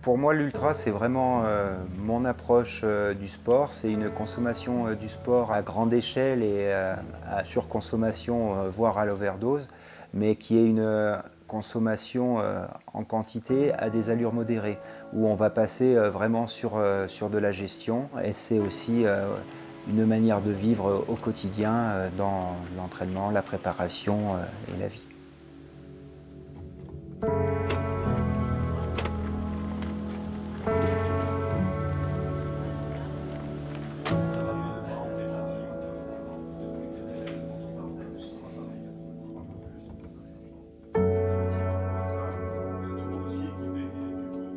Pour moi, l'ultra, c'est vraiment mon approche du sport. C'est une consommation du sport à grande échelle et à surconsommation, voire à l'overdose, mais qui est une consommation en quantité à des allures modérées, où on va passer vraiment sur de la gestion. Et c'est aussi une manière de vivre au quotidien dans l'entraînement, la préparation et la vie.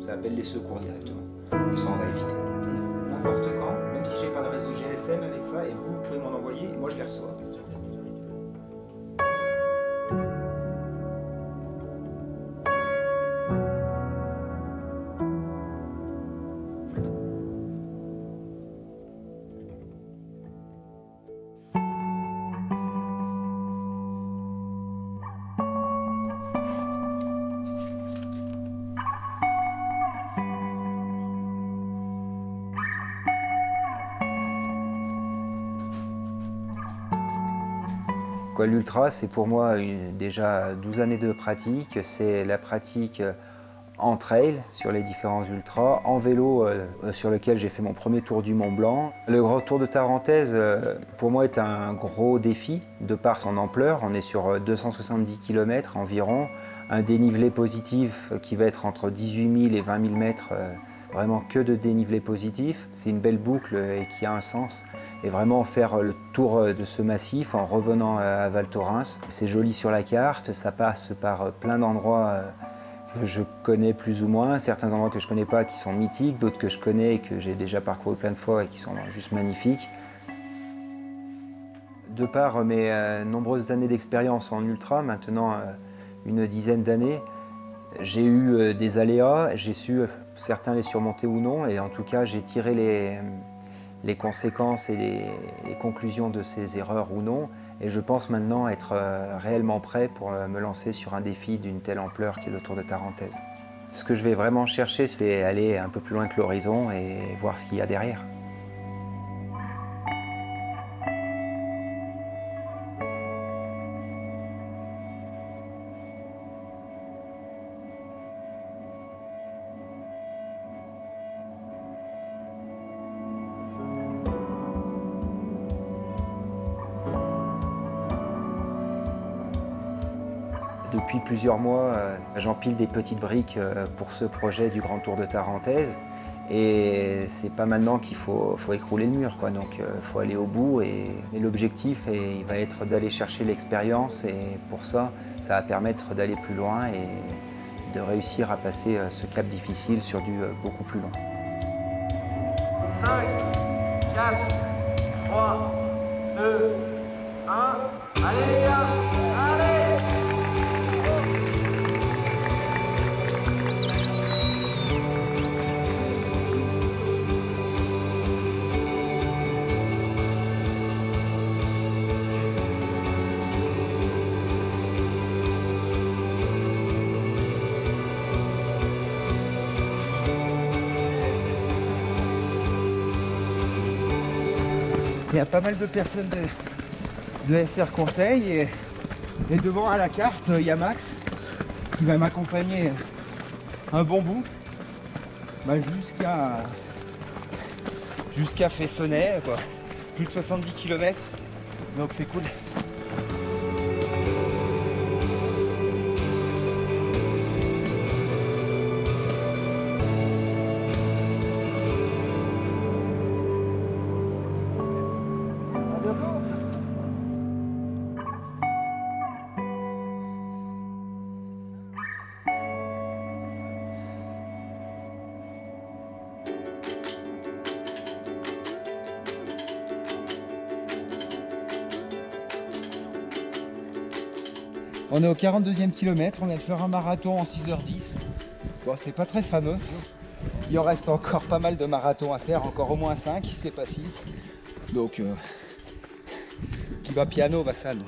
Ça appelle les secours directement. Ça, on va éviter. N'importe quand, même si j'ai pas de réseau GSM avec ça, et vous pouvez m'en envoyer, et moi je les reçois. L'ultra, c'est pour moi déjà 12 années de pratique. C'est la pratique en trail sur les différents ultras, en vélo sur lequel j'ai fait mon premier tour du Mont Blanc. Le Grand Tour de Tarentaise, pour moi, est un gros défi de par son ampleur. On est sur 270 km environ, un dénivelé positif qui va être entre 18 000 et 20 000 mètres, vraiment que de dénivelé positif. C'est une belle boucle et qui a un sens. Et vraiment faire le tour de ce massif en revenant à Val Thorens. C'est joli sur la carte, ça passe par plein d'endroits que je connais plus ou moins, certains endroits que je ne connais pas qui sont mythiques, d'autres que je connais et que j'ai déjà parcouru plein de fois et qui sont juste magnifiques. De par mes nombreuses années d'expérience en ultra, maintenant une dizaine d'années, j'ai eu des aléas, j'ai su certains les surmonter ou non, et en tout cas j'ai tiré les conséquences et les conclusions de ces erreurs ou non. Et je pense maintenant être réellement prêt pour me lancer sur un défi d'une telle ampleur qui est le Tour de Tarentaise. Ce que je vais vraiment chercher, c'est aller un peu plus loin que l'horizon et voir ce qu'il y a derrière. Depuis plusieurs mois, j'empile des petites briques pour ce projet du Grand Tour de Tarentaise. Et c'est pas maintenant qu'il faut écrouler le mur, quoi. Donc il faut aller au bout et l'objectif il va être d'aller chercher l'expérience, et pour ça, ça va permettre d'aller plus loin et de réussir à passer ce cap difficile sur du beaucoup plus long. 5, 4, 3, 2, 1, allez les gars, allez! Il y a pas mal de personnes de SR Conseil et devant à la carte, il y a Max qui va m'accompagner un bon bout jusqu'à Fessonnet, quoi. Plus de 70 km, donc c'est cool. On est au 42e kilomètre, on vient de faire un marathon en 6h10. Bon, c'est pas très fameux. Il en reste encore pas mal de marathons à faire, encore au moins 5, c'est pas 6. Donc, qui va piano va sano.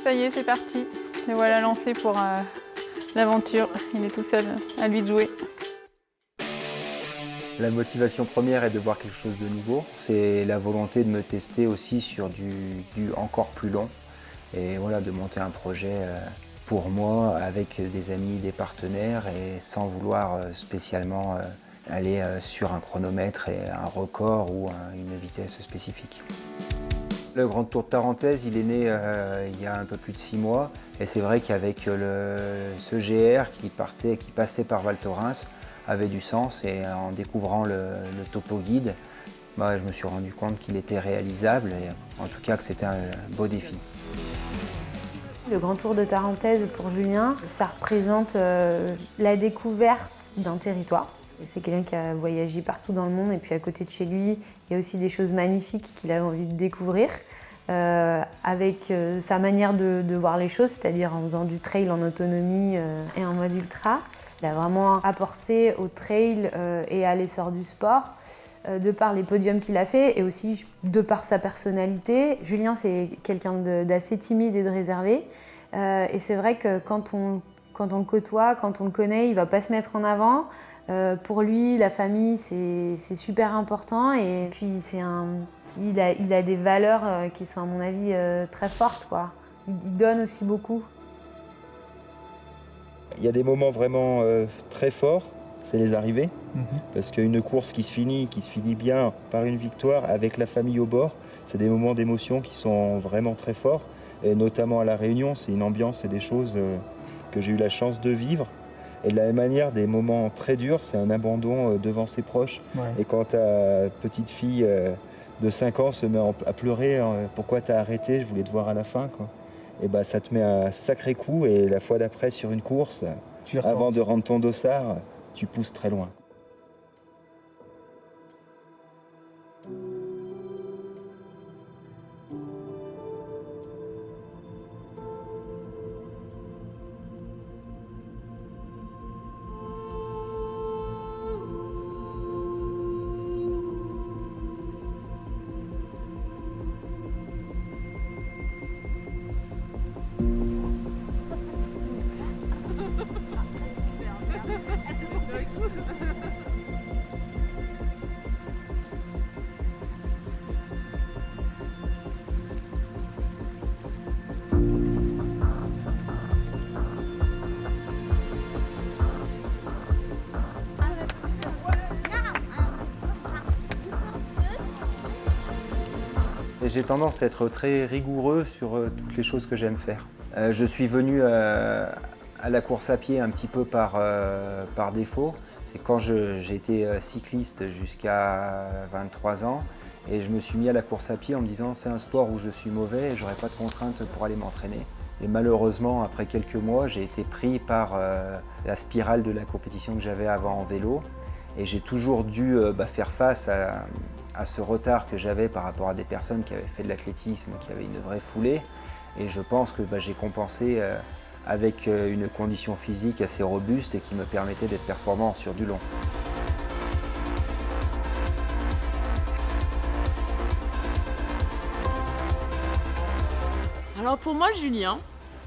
Ça y est, c'est parti. Le voilà lancé pour l'aventure. Il est tout seul, à lui de jouer. La motivation première est de voir quelque chose de nouveau. C'est la volonté de me tester aussi sur du encore plus long. Et voilà, de monter un projet pour moi, avec des amis, des partenaires, et sans vouloir spécialement aller sur un chronomètre et un record ou une vitesse spécifique. Le Grand Tour de Tarentaise, il est né il y a un peu plus de 6 mois. Et c'est vrai qu'avec ce GR qui passait par Val Thorens, avait du sens. Et en découvrant le topo guide, je me suis rendu compte qu'il était réalisable et en tout cas que c'était un beau défi. Le Grand Tour de Tarentaise pour Julien, ça représente la découverte d'un territoire. C'est quelqu'un qui a voyagé partout dans le monde et puis à côté de chez lui, il y a aussi des choses magnifiques qu'il a envie de découvrir avec sa manière de voir les choses, c'est-à-dire en faisant du trail en autonomie et en mode ultra. Il a vraiment apporté au trail et à l'essor du sport de par les podiums qu'il a fait et aussi de par sa personnalité. Julien, c'est quelqu'un d'assez timide et de réservé. Et c'est vrai que quand on le côtoie, quand on le connaît, il ne va pas se mettre en avant. Pour lui, la famille, c'est super important. Et puis, il a des valeurs qui sont, à mon avis, très fortes, quoi. Il donne aussi beaucoup. Il y a des moments vraiment très forts, c'est les arrivées. Parce qu'une course qui se finit bien par une victoire avec la famille au bord, c'est des moments d'émotion qui sont vraiment très forts. Et notamment à La Réunion, c'est une ambiance et des choses que j'ai eu la chance de vivre. Et de la même manière, des moments très durs, c'est un abandon devant ses proches. Ouais. Et quand ta petite fille de 5 ans se met à pleurer, pourquoi t'as arrêté, je voulais te voir à la fin, quoi. Et ça te met un sacré coup et la fois d'après sur une course, avant de rendre ton dossard, tu pousses très loin. J'ai tendance à être très rigoureux sur toutes les choses que j'aime faire. Je suis venu à la course à pied un petit peu par défaut. C'est quand j'ai été cycliste jusqu'à 23 ans et je me suis mis à la course à pied en me disant c'est un sport où je suis mauvais et j'aurai pas de contraintes pour aller m'entraîner. Et malheureusement, après quelques mois, j'ai été pris par la spirale de la compétition que j'avais avant en vélo et j'ai toujours dû faire face à ce retard que j'avais par rapport à des personnes qui avaient fait de l'athlétisme, qui avaient une vraie foulée. Et je pense que j'ai compensé avec une condition physique assez robuste et qui me permettait d'être performant sur du long. Alors pour moi, Julien,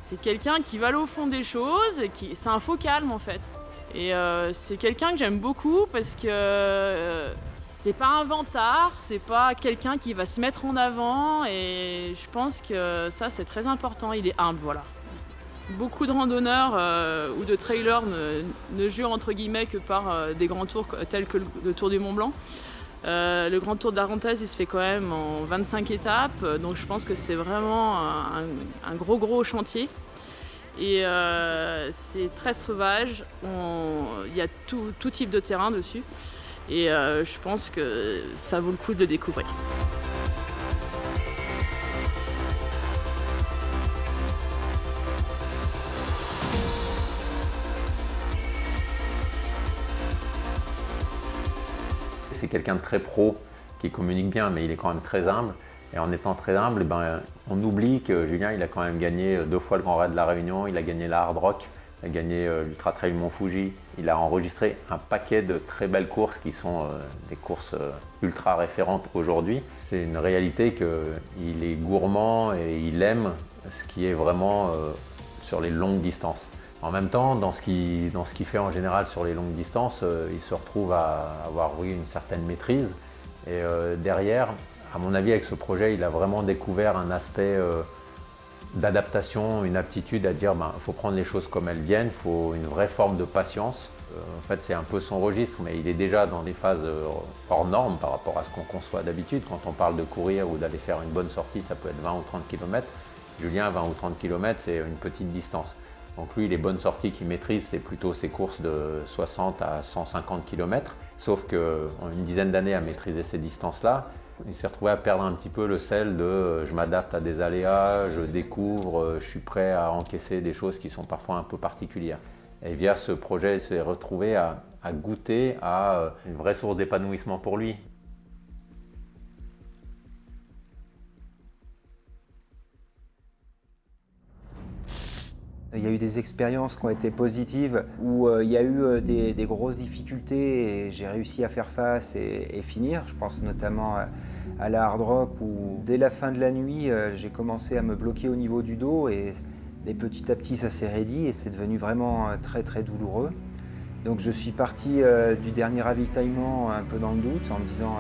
c'est quelqu'un qui va aller au fond des choses, c'est un faux calme en fait. Et c'est quelqu'un que j'aime beaucoup parce que c'est pas un vantard, c'est pas quelqu'un qui va se mettre en avant et je pense que ça c'est très important, il est humble, voilà. Beaucoup de randonneurs ou de trailers ne jurent entre guillemets que par des grands tours tels que le Tour du Mont Blanc. Le Grand Tour de Tarentaise il se fait quand même en 25 étapes, donc je pense que c'est vraiment un gros chantier. Et c'est très sauvage, il y a tout type de terrain dessus. Et je pense que ça vaut le coup de le découvrir. C'est quelqu'un de très pro, qui communique bien, mais il est quand même très humble. Et en étant très humble, on oublie que Julien il a quand même gagné 2 fois le Grand Raid de la Réunion, il a gagné la Hard Rock, il a gagné l'Ultra Trail Mont Fuji. Il a enregistré un paquet de très belles courses qui sont des courses ultra référentes aujourd'hui. C'est une réalité qu'il est gourmand et il aime ce qui est vraiment sur les longues distances. En même temps, dans ce qu'il fait en général sur les longues distances, il se retrouve à avoir eu une certaine maîtrise. Et derrière, à mon avis, avec ce projet, il a vraiment découvert un aspect d'adaptation, une aptitude à dire il faut prendre les choses comme elles viennent, il faut une vraie forme de patience. En fait, c'est un peu son registre, mais il est déjà dans des phases hors normes par rapport à ce qu'on conçoit d'habitude. Quand on parle de courir ou d'aller faire une bonne sortie, ça peut être 20 ou 30 km. Julien, 20 ou 30 km, c'est une petite distance. Donc lui, les bonnes sorties qu'il maîtrise, c'est plutôt ses courses de 60 à 150 km. Sauf qu'en une dizaine d'années à maîtriser ces distances-là, il s'est retrouvé à perdre un petit peu le sel de je m'adapte à des aléas, je découvre, je suis prêt à encaisser des choses qui sont parfois un peu particulières. Et via ce projet, il s'est retrouvé à goûter à une vraie source d'épanouissement pour lui. Il y a eu des expériences qui ont été positives où il y a eu des grosses difficultés et j'ai réussi à faire face et finir. Je pense notamment à la hard rock où dès la fin de la nuit, j'ai commencé à me bloquer au niveau du dos et petit à petit ça s'est raidi et c'est devenu vraiment très très douloureux. Donc je suis parti du dernier ravitaillement un peu dans le doute en me disant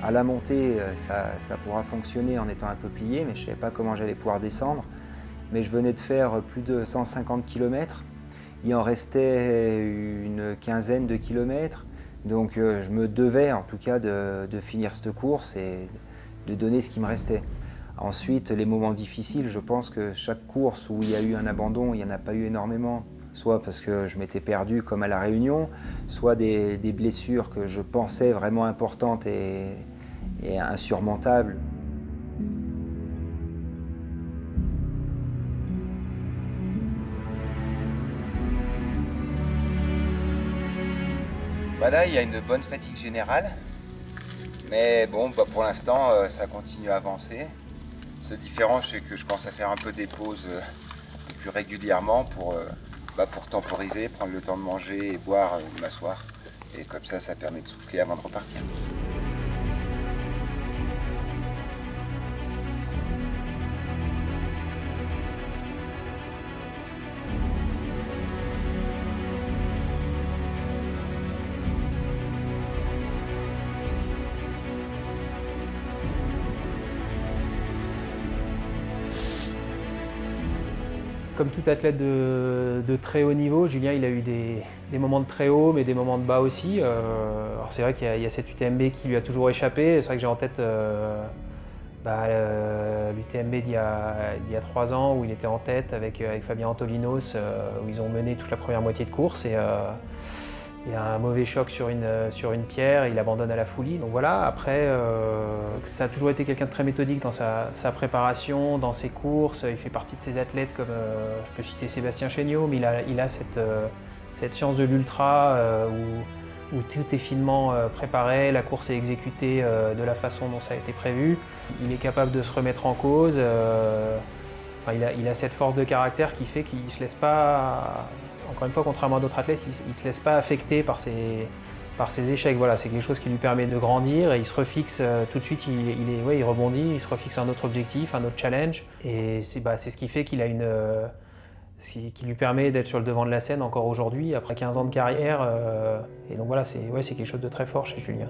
à la montée ça pourra fonctionner en étant un peu plié, mais je ne savais pas comment j'allais pouvoir descendre. Mais je venais de faire plus de 150 km. Il en restait une quinzaine de kilomètres. Donc je me devais en tout cas de finir cette course et de donner ce qui me restait. Ensuite, les moments difficiles, je pense que chaque course où il y a eu un abandon, il n'y en a pas eu énormément. Soit parce que je m'étais perdu comme à La Réunion, soit des blessures que je pensais vraiment importantes et insurmontables. Là, il y a une bonne fatigue générale, mais bon, pour l'instant, ça continue à avancer. Ce différent, c'est que je commence à faire un peu des pauses plus régulièrement pour temporiser, prendre le temps de manger et boire ou m'asseoir. Et comme ça permet de souffler avant de repartir. Comme tout athlète de très haut niveau, Julien il a eu des moments de très haut, mais des moments de bas aussi. Alors c'est vrai qu'il y a cette UTMB qui lui a toujours échappé. C'est vrai que j'ai en tête l'UTMB d'il y a 3 ans où il était en tête avec Fabien Antolinos, où ils ont mené toute la première moitié de course. Et il y a un mauvais choc sur une pierre et il abandonne à la folie. Donc voilà, après, ça a toujours été quelqu'un de très méthodique dans sa préparation, dans ses courses. Il fait partie de ces athlètes comme, je peux citer Sébastien Chéniaud, mais il a cette science de l'ultra où tout est finement préparé, la course est exécutée de la façon dont ça a été prévu. Il est capable de se remettre en cause. Il a cette force de caractère qui fait qu'il ne se laisse pas... Encore une fois, contrairement à d'autres athlètes, il ne se laisse pas affecter par ses échecs. Voilà, c'est quelque chose qui lui permet de grandir et il se refixe tout de suite, il rebondit, il se refixe un autre objectif, un autre challenge. Et c'est ce qui fait qu'il a qui lui permet d'être sur le devant de la scène encore aujourd'hui, après 15 ans de carrière. Et donc voilà, c'est quelque chose de très fort chez Julien.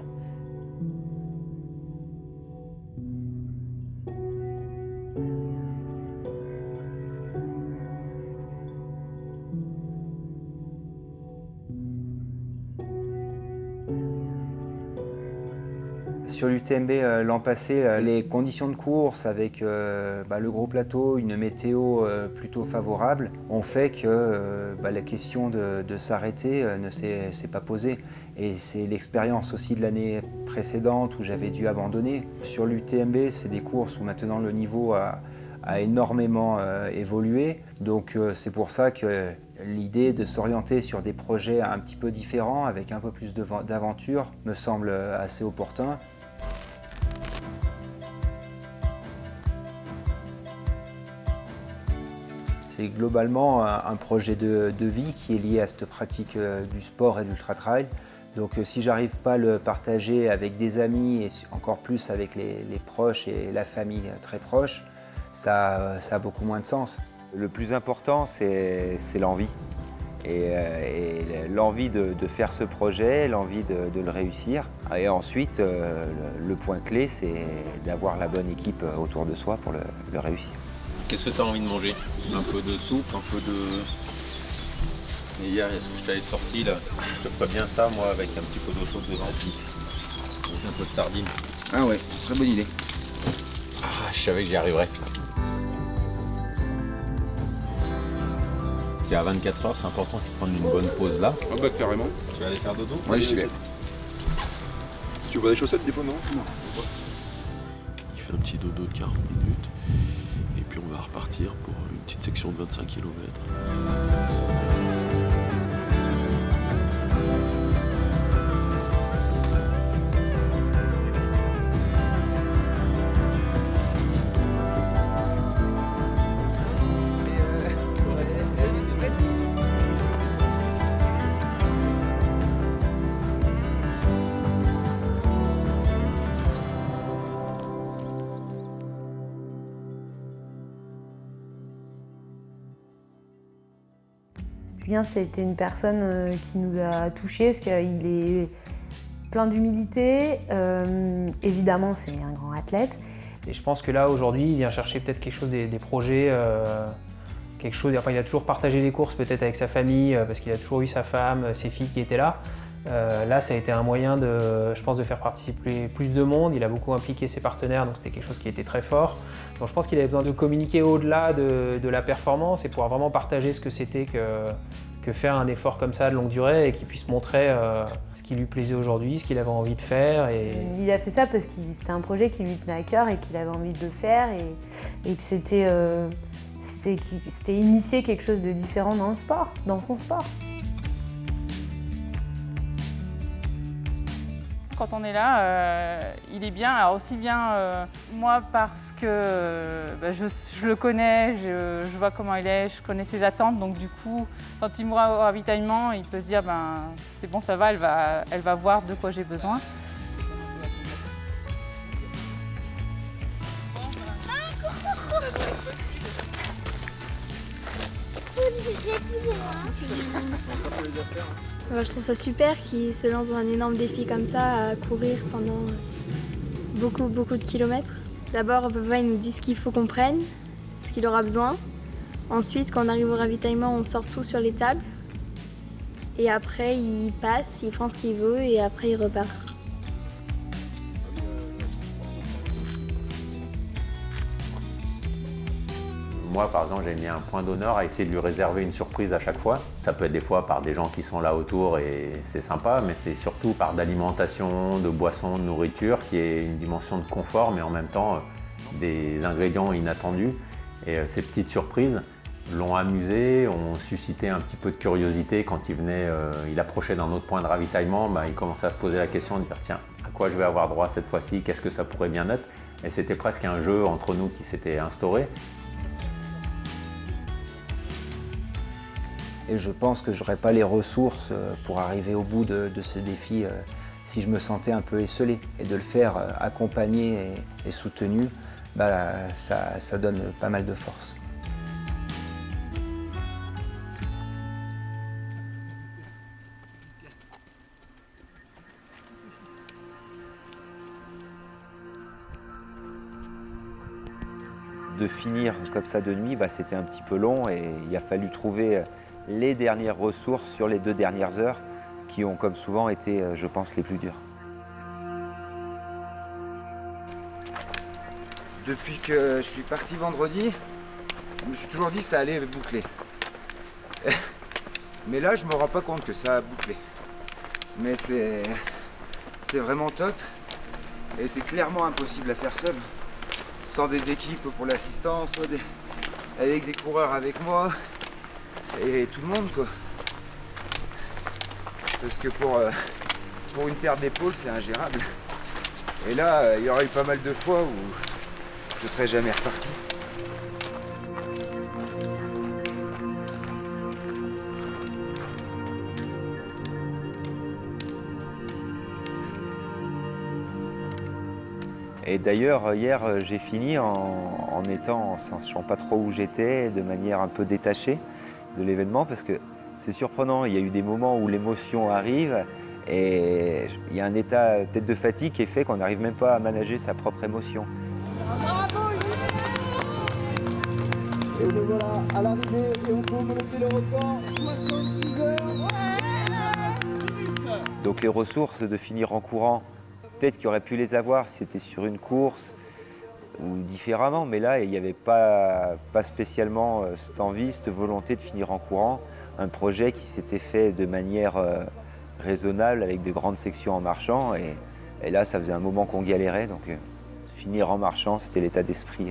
Sur l'UTMB l'an passé, les conditions de course avec le gros plateau, une météo plutôt favorable, ont fait que la question de s'arrêter ne s'est pas posée. Et c'est l'expérience aussi de l'année précédente où j'avais dû abandonner. Sur l'UTMB, c'est des courses où maintenant le niveau a énormément évolué. Donc c'est pour ça que l'idée de s'orienter sur des projets un petit peu différents, avec un peu plus d'aventure, me semble assez opportun. C'est globalement un projet de vie qui est lié à cette pratique du sport et de l'ultra-trail. Donc si j'arrive pas à le partager avec des amis et encore plus avec les proches et la famille très proche, ça a beaucoup moins de sens. Le plus important, c'est l'envie. Et l'envie de faire ce projet, l'envie de le réussir. Et ensuite, le point clé, c'est d'avoir la bonne équipe autour de soi pour le réussir. Qu'est-ce que tu as envie de manger? Un peu de soupe, un peu de... Et hier, est-ce que je t'avais sorti là? Je te ferais bien ça, moi, avec un petit peu d'eau chaude de lentilles. Un peu de sardines. Ah ouais, très bonne idée. Ah, je savais que j'y arriverais. À 24 heures, c'est important de prendre une bonne pause là. Ah bah carrément. Tu vas aller faire dodo? Oui, j'y vais. Si tu vois des chaussettes, des fois non. Il fait un petit dodo de 40 minutes et puis on va repartir pour une petite section de 25 km. Julien, c'était une personne qui nous a touchés parce qu'il est plein d'humilité. Évidemment, c'est un grand athlète. Et je pense que là, aujourd'hui, il vient chercher peut-être quelque chose des projets, quelque chose. Enfin, il a toujours partagé les courses peut-être avec sa famille parce qu'il a toujours eu sa femme, ses filles qui étaient là. Là, ça a été un moyen, je pense, de faire participer plus de monde. Il a beaucoup impliqué ses partenaires, donc c'était quelque chose qui était très fort. Donc je pense qu'il avait besoin de communiquer au-delà de la performance et pouvoir vraiment partager ce que c'était que faire un effort comme ça de longue durée et qu'il puisse montrer ce qui lui plaisait aujourd'hui, ce qu'il avait envie de faire. Il a fait ça parce que c'était un projet qui lui tenait à cœur et qu'il avait envie de le faire et que c'était initier quelque chose de différent dans le sport, dans son sport. Quand on est là, il est bien. Alors aussi bien moi parce que je le connais, je vois comment il est, je connais ses attentes. Donc du coup, quand il me voit au ravitaillement, il peut se dire c'est bon, ça va, elle va voir de quoi j'ai besoin. Je trouve ça super qu'il se lance dans un énorme défi comme ça, à courir pendant beaucoup de kilomètres. D'abord, papa il nous dit ce qu'il faut qu'on prenne, ce qu'il aura besoin. Ensuite, quand on arrive au ravitaillement, on sort tout sur les tables. Et après, il passe, il prend ce qu'il veut et après, il repart. Moi, par exemple, j'ai mis un point d'honneur à essayer de lui réserver une surprise à chaque fois. Ça peut être des fois par des gens qui sont là autour et c'est sympa, mais c'est surtout par d'alimentation, de boissons, de nourriture, qui est une dimension de confort, mais en même temps des ingrédients inattendus. Et ces petites surprises l'ont amusé, ont suscité un petit peu de curiosité. Quand il venait, il approchait d'un autre point de ravitaillement, il commençait à se poser la question de dire tiens, à quoi je vais avoir droit cette fois-ci, qu'est-ce que ça pourrait bien être? Et c'était presque un jeu entre nous qui s'était instauré. Et je pense que je n'aurais pas les ressources pour arriver au bout de ce défi si je me sentais un peu esseulé. Et de le faire accompagné et soutenu, ça donne pas mal de force. De finir comme ça de nuit, c'était un petit peu long et il a fallu trouver les dernières ressources sur les 2 dernières heures qui ont comme souvent été, je pense, les plus dures. Depuis que je suis parti vendredi, je me suis toujours dit que ça allait boucler. Mais là, je me rends pas compte que ça a bouclé. Mais c'est vraiment top et c'est clairement impossible à faire seul. Sans des équipes pour l'assistance, avec des coureurs avec moi et tout le monde quoi. Parce que pour une perte d'épaule c'est ingérable. Et là il y aurait eu pas mal de fois où je serais jamais reparti. Et d'ailleurs, hier, j'ai fini en sachant pas trop où j'étais, de manière un peu détachée de l'événement, parce que c'est surprenant. Il y a eu des moments où l'émotion arrive et il y a un état peut-être de fatigue qui est fait qu'on n'arrive même pas à manager sa propre émotion. Et le voilà à l'arrivée et on peut augmenter le record, 66 heures. Donc les ressources de finir en courant, peut-être qu'il aurait pu les avoir si c'était sur une course ou différemment, mais là il n'y avait pas spécialement cette envie, cette volonté de finir en courant. Un projet qui s'était fait de manière raisonnable avec de grandes sections en marchant et là ça faisait un moment qu'on galérait, donc finir en marchant c'était l'état d'esprit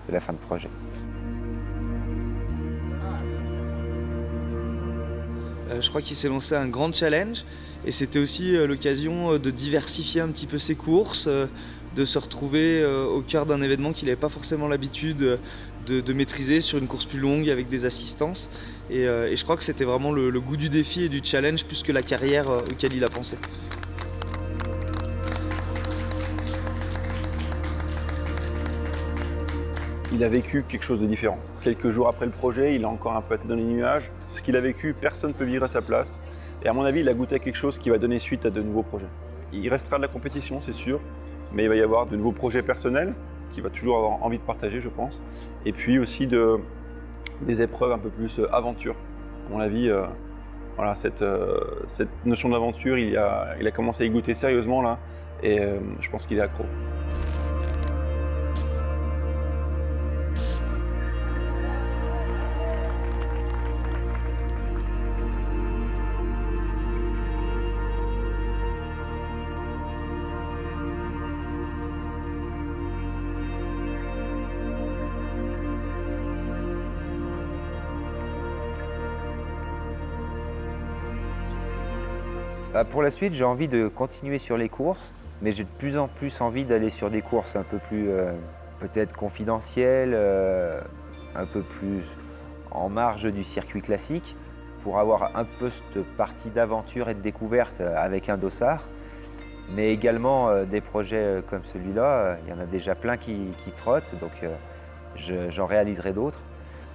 de la fin de projet. Je crois qu'il s'est lancé un grand challenge et c'était aussi l'occasion de diversifier un petit peu ses courses, de se retrouver au cœur d'un événement qu'il n'avait pas forcément l'habitude de maîtriser sur une course plus longue avec des assistances. Et je crois que c'était vraiment le goût du défi et du challenge plus que la carrière auquel il a pensé. Il a vécu quelque chose de différent. Quelques jours après le projet, il a encore un peu été dans les nuages. Ce qu'il a vécu, personne ne peut vivre à sa place. Et à mon avis, il a goûté à quelque chose qui va donner suite à de nouveaux projets. Il restera de la compétition, c'est sûr, mais il va y avoir de nouveaux projets personnels qu'il va toujours avoir envie de partager, je pense. Et puis aussi des épreuves un peu plus aventure. À mon avis, voilà, cette notion d'aventure, il a commencé à y goûter sérieusement là, et je pense qu'il est accro. Pour la suite, j'ai envie de continuer sur les courses, mais j'ai de plus en plus envie d'aller sur des courses un peu plus peut-être confidentielles, un peu plus en marge du circuit classique, pour avoir un peu cette partie d'aventure et de découverte avec un dossard. Mais également des projets comme celui-là, il y en a déjà plein qui trottent, donc j'en réaliserai d'autres.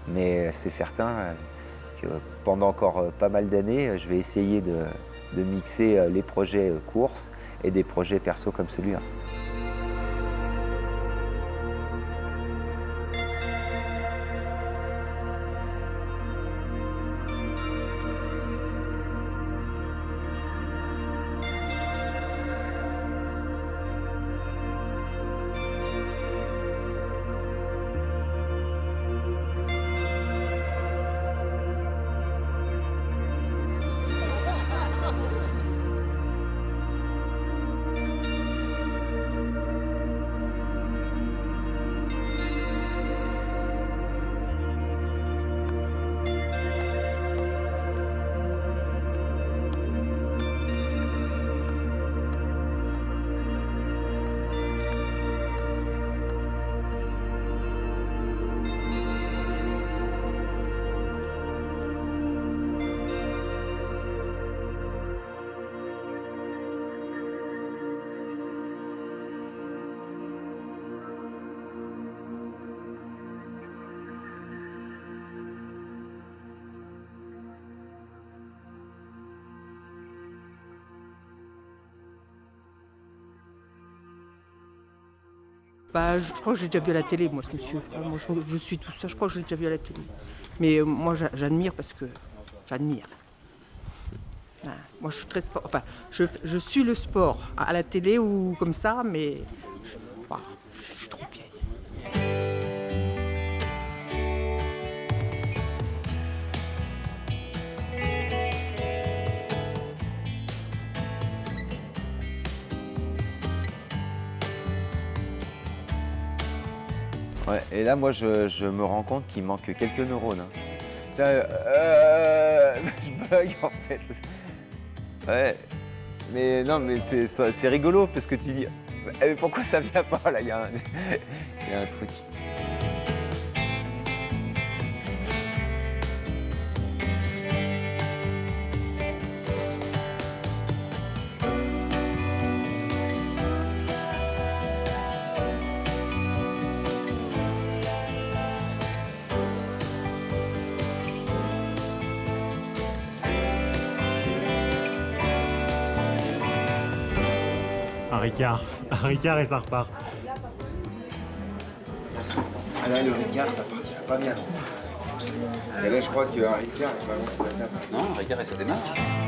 Mais c'est certain que pendant encore pas mal d'années, je vais essayer de mixer les projets courses et des projets perso comme celui-là. Bah, je crois que j'ai déjà vu à la télé, moi, ce monsieur. Moi, je suis tout ça, je crois que je l'ai déjà vu à la télé. Mais moi, j'admire parce que... J'admire. Moi, je suis très sport... Enfin, je suis le sport à la télé ou comme ça, mais... Je suis trop vieille. Ouais, et là, moi, je me rends compte qu'il manque quelques neurones. Je bug en fait. Ouais. Mais non, mais c'est rigolo parce que tu dis pourquoi ça vient pas là, il y a un truc. Un Ricard et ça repart. Ah là, le Ricard, ça partira pas bien. Et là, je crois qu'un Ricard, il va lancer la table. Non, un Ricard et ça démarre.